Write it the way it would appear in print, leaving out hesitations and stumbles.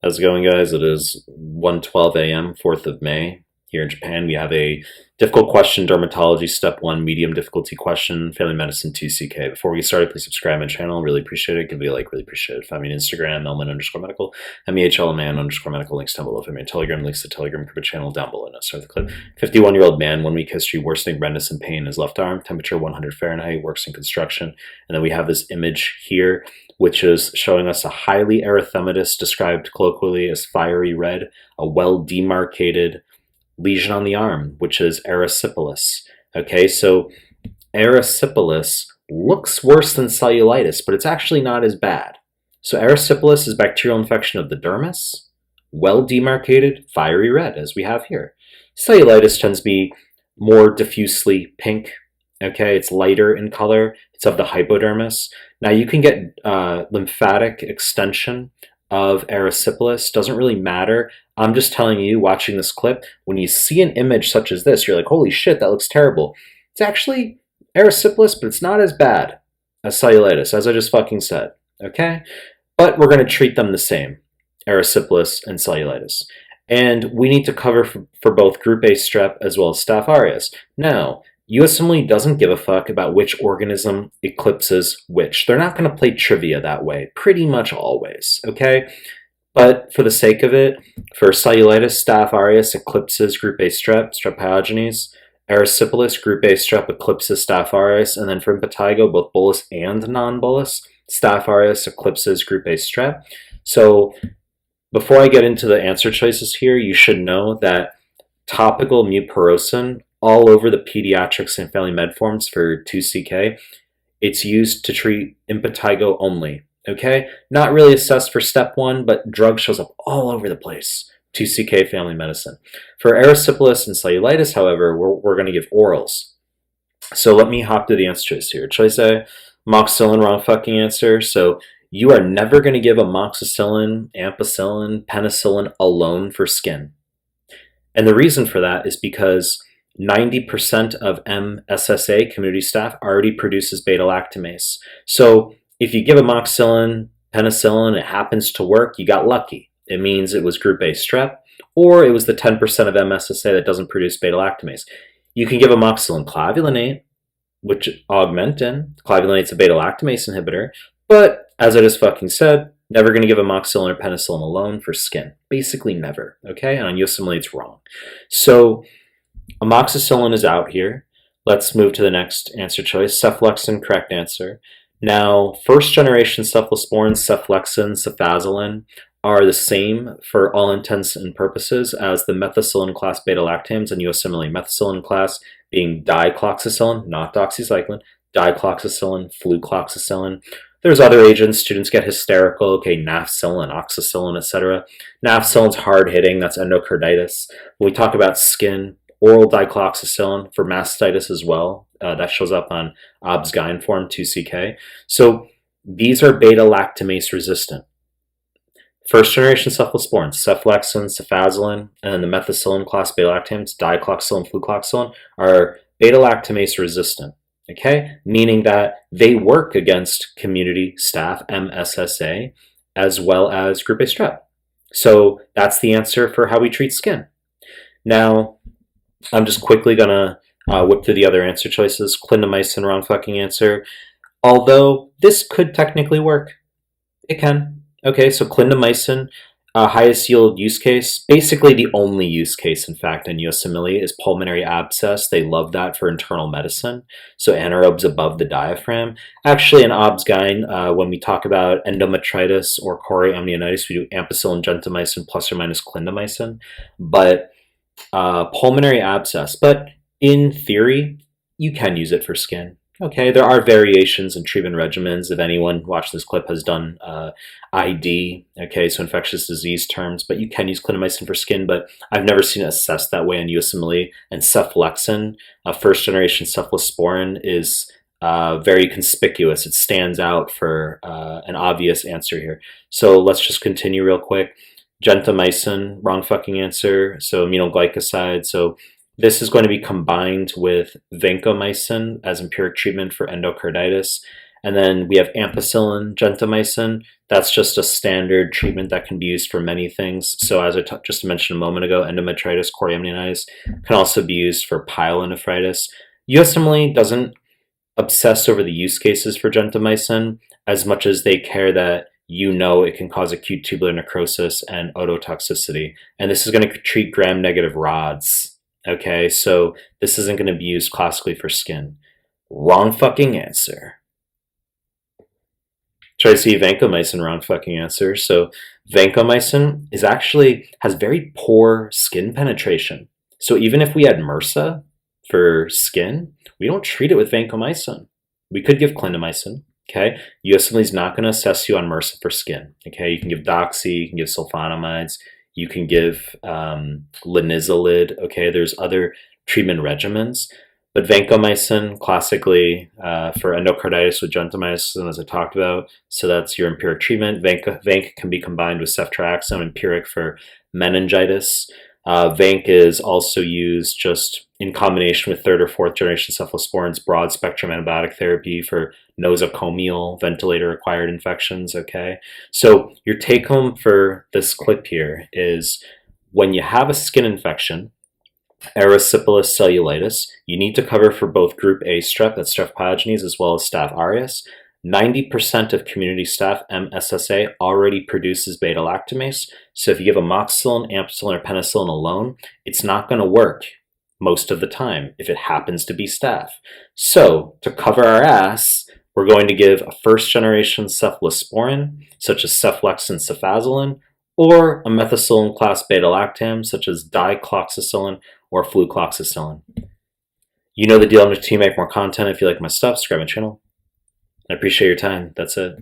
How's it going, guys? It is 1:12 a.m., 4th of May. Here in Japan, we have a difficult question, dermatology, step 1, medium difficulty question, family medicine 2CK. Before we get started, please subscribe to my channel. Really appreciate it. Give me a like, really appreciate it. Find me on Instagram, mehlman_medical, mehlman_medical. Links down below. Find me on Telegram, links to Telegram group channel down below. Now start the clip. 51-year-old man, 1 week history, worsening redness and pain in his left arm, temperature 100 Fahrenheit, works in construction. And then we have this image here, which is showing us a highly erythematous, described colloquially as fiery red, a well-demarcated lesion on the arm, which is erysipelas. Okay, so erysipelas looks worse than cellulitis, but it's actually not as bad. So erysipelas is bacterial infection of the dermis, well-demarcated, fiery red, as we have here. Cellulitis tends to be more diffusely pink. Okay, it's lighter in color. It's of the hypodermis. Now you can get lymphatic extension of erysipelas. Doesn't really matter. I'm just telling you, watching this clip, when you see an image such as this, you're like, holy shit, that looks terrible. It's actually erysipelas, but it's not as bad as cellulitis, as I just fucking said. Okay? But we're going to treat them the same, erysipelas and cellulitis. And we need to cover for both group A strep as well as Staph aureus. Now, USMLE doesn't give a fuck about which organism eclipses which. They're not going to play trivia that way, pretty much always, okay? But for the sake of it, for cellulitis, Staph aureus eclipses group A strep, strep pyogenes. Erysipelas, group A strep eclipses Staph aureus. And then for impetigo, both bullous and non-bullous, Staph aureus eclipses group A strep. So before I get into the answer choices here, you should know that topical mupirocin all over the pediatrics and family med forms for 2CK, it's used to treat impetigo only, okay? Not really assessed for step 1, but drug shows up all over the place, 2CK family medicine. For erysipelas and cellulitis, however, we're going to give orals. So let me hop to the answer choice here. Choice A, amoxicillin, wrong fucking answer. So you are never going to give amoxicillin, ampicillin, penicillin alone for skin. And the reason for that is because 90% of MSSA community staff already produces beta-lactamase. So if you give amoxicillin, penicillin, it happens to work, you got lucky. It means it was group A strep, or it was the 10% of MSSA that doesn't produce beta-lactamase. You can give amoxicillin clavulanate, which augmentin. Clavulanate's a beta-lactamase inhibitor, but as I just fucking said, never going to give amoxicillin or penicillin alone for skin. Basically never, okay? And on USMLE, it's wrong. So amoxicillin is out here. Let's move to the next answer choice. Cephalexin, correct answer. Now, first generation cephalosporins, cephalexin, cefazolin, are the same for all intents and purposes as the methicillin class beta-lactams and USMLE. Methicillin class being dicloxacillin, not doxycycline, dicloxacillin, flucloxacillin. There's other agents. Students get hysterical. Okay, nafcillin, oxacillin, etc. Nafcillin's hard-hitting. That's endocarditis. When we talk about skin, oral dicloxacillin for mastitis as well. That shows up on OBS-GYN form 2CK. So these are beta-lactamase resistant. First generation cephalosporins, cephalexin, cefazolin, and then the methicillin class beta-lactams, dicloxacillin, flucloxacillin, are beta-lactamase resistant. Okay, meaning that they work against community staph, MSSA, as well as group A strep. So that's the answer for how we treat skin. Now, I'm just quickly gonna whip through the other answer choices. Clindamycin, wrong fucking answer. Although this could technically work. It can. Okay, so clindamycin, highest yield use case, basically the only use case, in fact, in USMLE is pulmonary abscess. They love that for internal medicine. So anaerobes above the diaphragm. Actually, in OBS-GYN, when we talk about endometritis or chorioamnionitis, we do ampicillin, gentamicin, plus or minus clindamycin. But pulmonary abscess, but in theory, you can use it for skin. Okay, there are variations in treatment regimens. If anyone watching this clip has done ID, okay, so infectious disease terms, but you can use clindamycin for skin, but I've never seen it assessed that way in USMLE. And cephalexin, first generation cephalosporin, is very conspicuous. It stands out for an obvious answer here. So let's just continue real quick. Gentamicin, wrong fucking answer. So aminoglycoside. So this is going to be combined with vancomycin as empiric treatment for endocarditis. And then we have ampicillin, gentamicin. That's just a standard treatment that can be used for many things. So as I just mentioned a moment ago, endometritis, chorioamnionitis can also be used for pyelonephritis. USMLE doesn't obsess over the use cases for gentamicin as much as they care that it can cause acute tubular necrosis and ototoxicity. And this is going to treat gram-negative rods. Okay, so this isn't going to be used classically for skin. Wrong fucking answer. Try to see vancomycin, wrong fucking answer. So vancomycin has very poor skin penetration. So even if we had MRSA for skin, we don't treat it with vancomycin. We could give clindamycin. Okay, USMLE is not going to assess you on MRSA for skin. Okay, you can give doxy, you can give sulfonamides, you can give linezolid. Okay, there's other treatment regimens, but vancomycin classically for endocarditis with gentamicin, as I talked about. So that's your empiric treatment. Vanc can be combined with ceftriaxone, empiric for meningitis. Vanc is also used just in combination with third or fourth generation cephalosporins, broad spectrum antibiotic therapy for nosocomial ventilator acquired infections. Okay, so your take home for this clip here is when you have a skin infection, erysipelas cellulitis, you need to cover for both group A strep, that's Strep pyogenes, as well as Staph aureus. 90% of community staph MSSA already produces beta-lactamase. So if you give amoxicillin, ampicillin, or penicillin alone, it's not going to work most of the time if it happens to be staph. So to cover our ass, we're going to give a first-generation cephalosporin, such as ceflexin, cefazolin, or a methicillin class beta-lactam, such as dicloxacillin or flucloxacillin. You know the deal. I'm going to make more content. If you like my stuff, subscribe my channel. I appreciate your time. That's it.